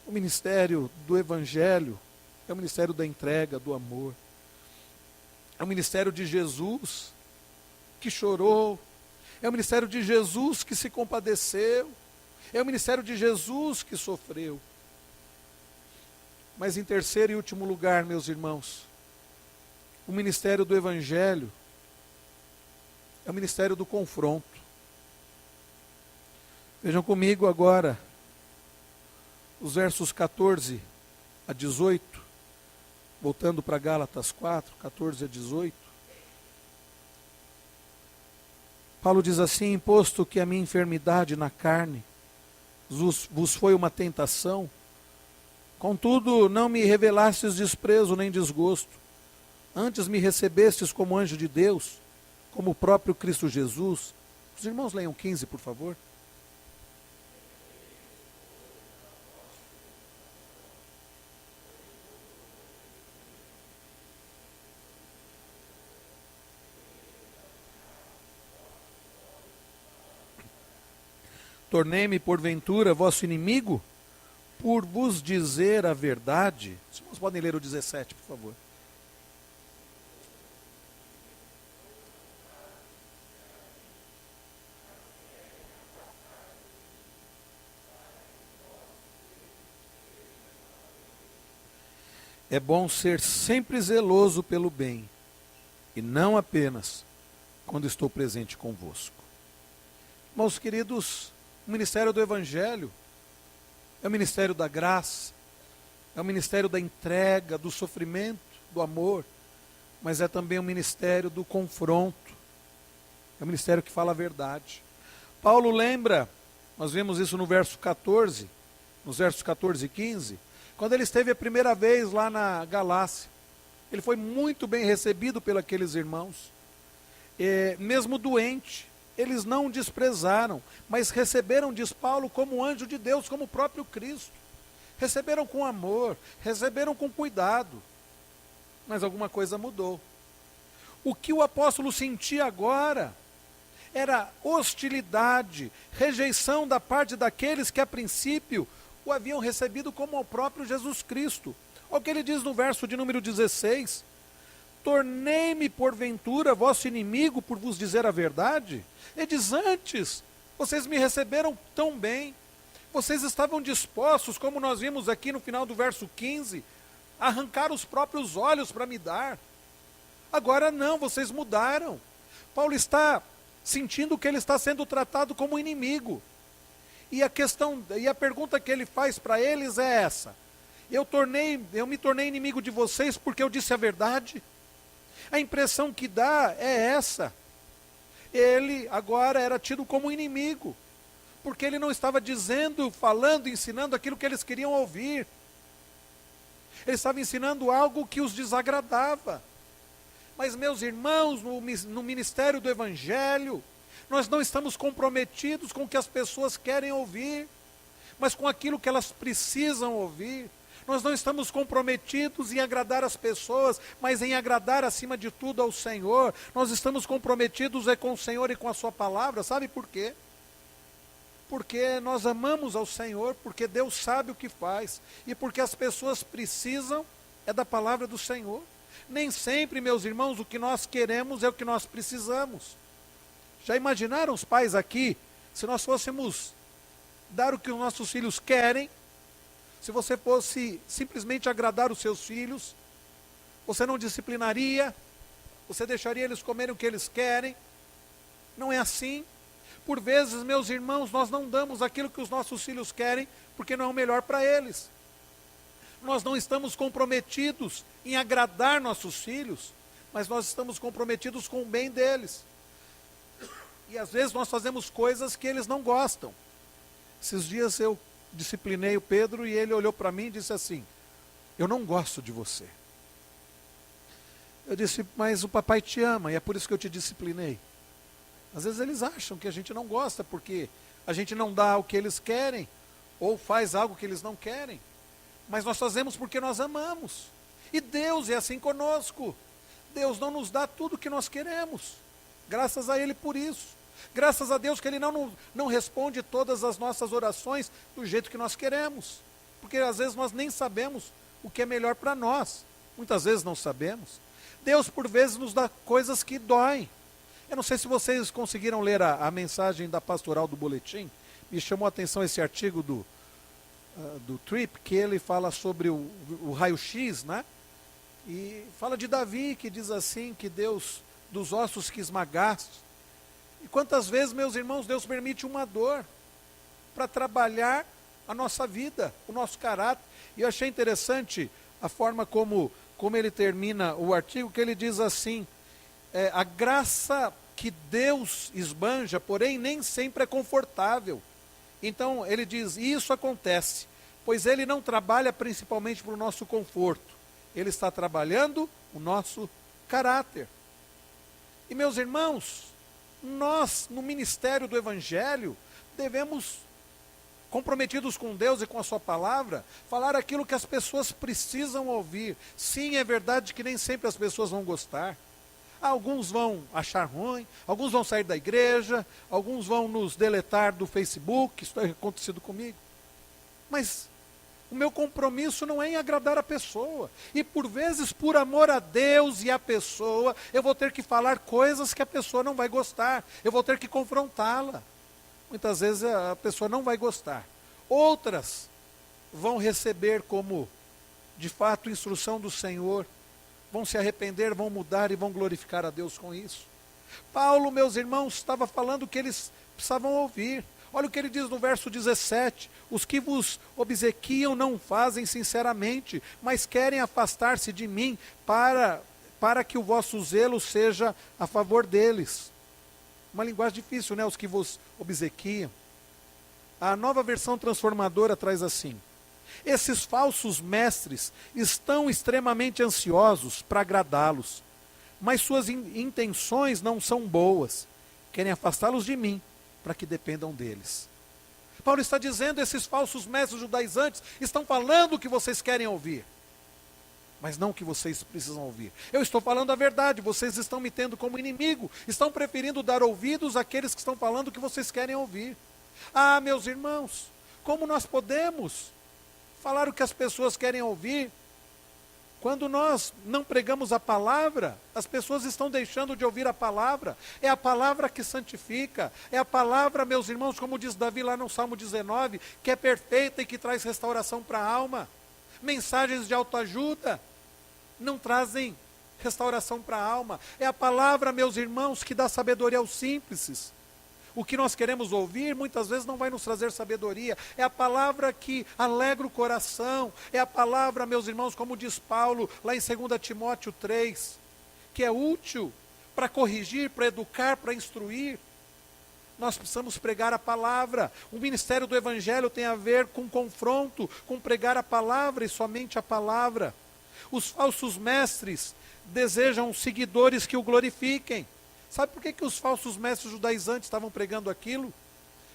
O ministério do Evangelho é o ministério da entrega, do amor. É o ministério de Jesus que chorou. É o ministério de Jesus que se compadeceu. É o ministério de Jesus que sofreu. Mas em terceiro e último lugar, meus irmãos, o ministério do Evangelho é o ministério do confronto. Vejam comigo agora os versos 14 a 18, voltando para Gálatas 4, 14 a 18. Paulo diz assim: posto que a minha enfermidade na carne vos foi uma tentação, contudo não me revelastes desprezo nem desgosto, antes me recebestes como anjo de Deus, como o próprio Cristo Jesus. Os irmãos leiam 15, por favor. Tornei-me porventura vosso inimigo, por vos dizer a verdade. Os irmãos podem ler o 17, por favor. É bom ser sempre zeloso pelo bem, e não apenas quando estou presente convosco. Irmãos queridos, o ministério do Evangelho é o ministério da graça, é o ministério da entrega, do sofrimento, do amor, mas é também o ministério do confronto, é o ministério que fala a verdade. Paulo lembra, nós vemos isso no verso 14, nos versos 14 e 15, quando ele esteve a primeira vez lá na Galácia. Ele foi muito bem recebido pelos aqueles irmãos, mesmo doente. Eles não o desprezaram, mas receberam, diz Paulo, como anjo de Deus, como o próprio Cristo. Receberam com amor, receberam com cuidado. Mas alguma coisa mudou. O que o apóstolo sentia agora era hostilidade, rejeição da parte daqueles que a princípio o haviam recebido como o próprio Jesus Cristo. Olha o que ele diz no verso de número 16. Tornei-me porventura vosso inimigo por vos dizer a verdade? Ele diz: antes, vocês me receberam tão bem, vocês estavam dispostos, como nós vimos aqui no final do verso 15, a arrancar os próprios olhos para me dar. Agora não, vocês mudaram. Paulo está sentindo que ele está sendo tratado como inimigo. E a pergunta que ele faz para eles é essa: eu me tornei inimigo de vocês porque eu disse a verdade? A impressão que dá é essa. Ele agora era tido como inimigo, porque ele não estava dizendo, falando, ensinando aquilo que eles queriam ouvir. Ele estava ensinando algo que os desagradava. Mas, meus irmãos, no ministério do Evangelho, Nós não estamos comprometidos com o que as pessoas querem ouvir, mas com aquilo que elas precisam ouvir. Nós não estamos comprometidos em agradar as pessoas, mas em agradar acima de tudo ao Senhor. Nós estamos comprometidos com o Senhor e com a sua palavra. Sabe por quê? Porque nós amamos ao Senhor, porque Deus sabe o que faz, e porque as pessoas precisam da palavra do Senhor. Nem sempre, meus irmãos, o que nós queremos é o que nós precisamos. Já imaginaram os pais aqui, se nós fôssemos dar o que os nossos filhos querem, se você fosse simplesmente agradar os seus filhos, você não disciplinaria, você deixaria eles comerem o que eles querem? Não é assim. Por vezes, meus irmãos, nós não damos aquilo que os nossos filhos querem, porque não é o melhor para eles. Nós não estamos comprometidos em agradar nossos filhos, mas nós estamos comprometidos com o bem deles. E às vezes nós fazemos coisas que eles não gostam. Esses dias eu disciplinei o Pedro e ele olhou para mim e disse assim: eu não gosto de você. Eu disse: mas o papai te ama e é por isso que eu te disciplinei. Às vezes eles acham que a gente não gosta porque a gente não dá o que eles querem ou faz algo que eles não querem. Mas nós fazemos porque nós amamos. E Deus é assim conosco. Deus não nos dá tudo o que nós queremos. Graças a Ele por isso. Graças a Deus que Ele não responde todas as nossas orações do jeito que nós queremos. Porque às vezes nós nem sabemos o que é melhor para nós. Muitas vezes não sabemos. Deus por vezes nos dá coisas que doem. Eu não sei se vocês conseguiram ler a mensagem da pastoral do boletim. Me chamou a atenção esse artigo do Tripp, que ele fala sobre o raio-x, né? E fala de Davi, que diz assim, que Deus, dos ossos que esmagaste. E quantas vezes, meus irmãos, Deus permite uma dor para trabalhar a nossa vida, o nosso caráter. E eu achei interessante a forma como ele termina o artigo, que ele diz assim: a graça que Deus esbanja, porém nem sempre é confortável. Então ele diz: isso acontece, pois Ele não trabalha principalmente para o nosso conforto, Ele está trabalhando o nosso caráter. E meus irmãos, nós no ministério do Evangelho devemos, comprometidos com Deus e com a sua palavra, falar aquilo que as pessoas precisam ouvir. Sim, é verdade que nem sempre as pessoas vão gostar. Alguns vão achar ruim, alguns vão sair da igreja, alguns vão nos deletar do Facebook, isso tem acontecido comigo. Mas o meu compromisso não é em agradar a pessoa. E por vezes, por amor a Deus e a pessoa, eu vou ter que falar coisas que a pessoa não vai gostar. Eu vou ter que confrontá-la. Muitas vezes a pessoa não vai gostar. Outras vão receber como, de fato, instrução do Senhor. Vão se arrepender, vão mudar e vão glorificar a Deus com isso. Paulo, meus irmãos, estava falando o que eles precisavam ouvir. Olha o que ele diz no verso 17: os que vos obsequiam não fazem sinceramente, mas querem afastar-se de mim para que o vosso zelo seja a favor deles. Uma linguagem difícil, né? Os que vos obsequiam. A Nova Versão Transformadora traz assim: esses falsos mestres estão extremamente ansiosos para agradá-los, mas suas intenções não são boas. Querem afastá-los de mim, para que dependam deles. Paulo está dizendo: esses falsos mestres judaizantes estão falando o que vocês querem ouvir, mas não o que vocês precisam ouvir. Eu estou falando a verdade, vocês estão me tendo como inimigo, estão preferindo dar ouvidos àqueles que estão falando o que vocês querem ouvir. Ah, meus irmãos, como nós podemos falar o que as pessoas querem ouvir? Quando nós não pregamos a palavra, as pessoas estão deixando de ouvir a palavra. É a palavra que santifica, é a palavra, meus irmãos, como diz Davi lá no Salmo 19, que é perfeita e que traz restauração para a alma. Mensagens de autoajuda não trazem restauração para a alma. É a palavra, meus irmãos, que dá sabedoria aos simples. O que nós queremos ouvir, muitas vezes não vai nos trazer sabedoria. É a palavra que alegra o coração. É a palavra, meus irmãos, como diz Paulo, lá em 2 Timóteo 3, que é útil para corrigir, para educar, para instruir. Nós precisamos pregar a palavra. O ministério do Evangelho tem a ver com confronto, com pregar a palavra e somente a palavra. Os falsos mestres desejam seguidores que o glorifiquem, Sabe por que os falsos mestres judaizantes estavam pregando aquilo?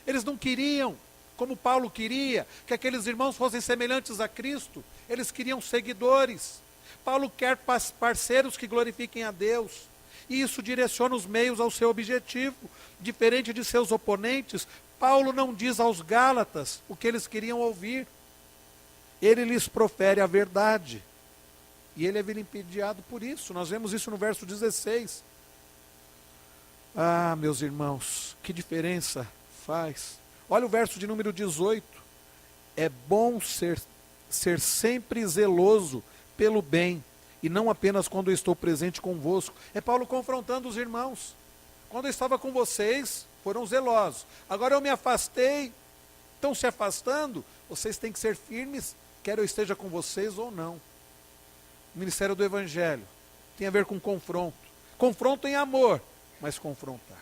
Eles não queriam, como Paulo queria, que aqueles irmãos fossem semelhantes a Cristo. Eles queriam seguidores. Paulo quer parceiros que glorifiquem a Deus. E isso direciona os meios ao seu objetivo. Diferente de seus oponentes, Paulo não diz aos Gálatas o que eles queriam ouvir. Ele lhes profere a verdade. E ele é vilipendiado por isso. Nós vemos isso no verso 16. Ah, meus irmãos, que diferença faz. Olha o verso de número 18. É bom ser sempre zeloso pelo bem, e não apenas quando eu estou presente convosco. É Paulo confrontando os irmãos. Quando eu estava com vocês, foram zelosos. Agora eu me afastei, estão se afastando, vocês têm que ser firmes, quer eu esteja com vocês ou não. O ministério do Evangelho tem a ver com confronto. Confronto em amor, mas confrontar.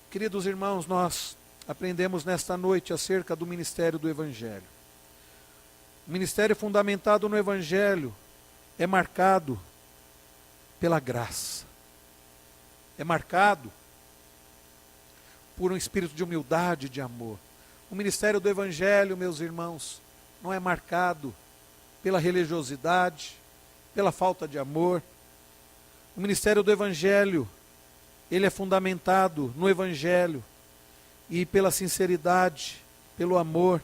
Queridos irmãos, nós aprendemos nesta noite acerca do ministério do Evangelho. O ministério fundamentado no Evangelho é marcado pela graça. É marcado por um espírito de humildade e de amor. O ministério do Evangelho, meus irmãos, não é marcado pela religiosidade, pela falta de amor. O ministério do Evangelho, ele é fundamentado no Evangelho e pela sinceridade, pelo amor.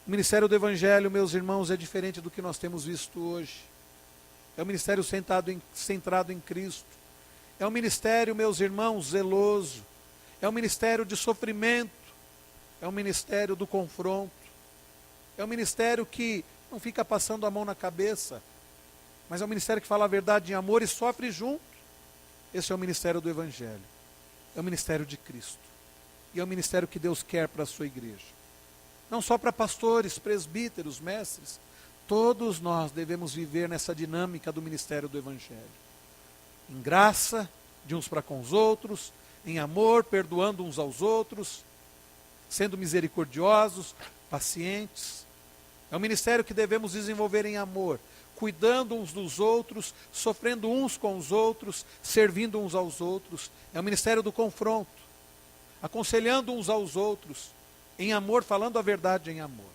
O ministério do Evangelho, meus irmãos, é diferente do que nós temos visto hoje. É um ministério centrado em Cristo. É um ministério, meus irmãos, zeloso. É um ministério de sofrimento. É um ministério do confronto. É um ministério que não fica passando a mão na cabeça, mas é um ministério que fala a verdade em amor e sofre junto. Esse é o ministério do Evangelho. É o ministério de Cristo. E é o ministério que Deus quer para a sua igreja. Não só para pastores, presbíteros, mestres. Todos nós devemos viver nessa dinâmica do ministério do Evangelho. Em graça, de uns para com os outros, em amor, perdoando uns aos outros, sendo misericordiosos, pacientes. É um ministério que devemos desenvolver em amor, cuidando uns dos outros, sofrendo uns com os outros, servindo uns aos outros. É o ministério do confronto, aconselhando uns aos outros, em amor, falando a verdade em amor.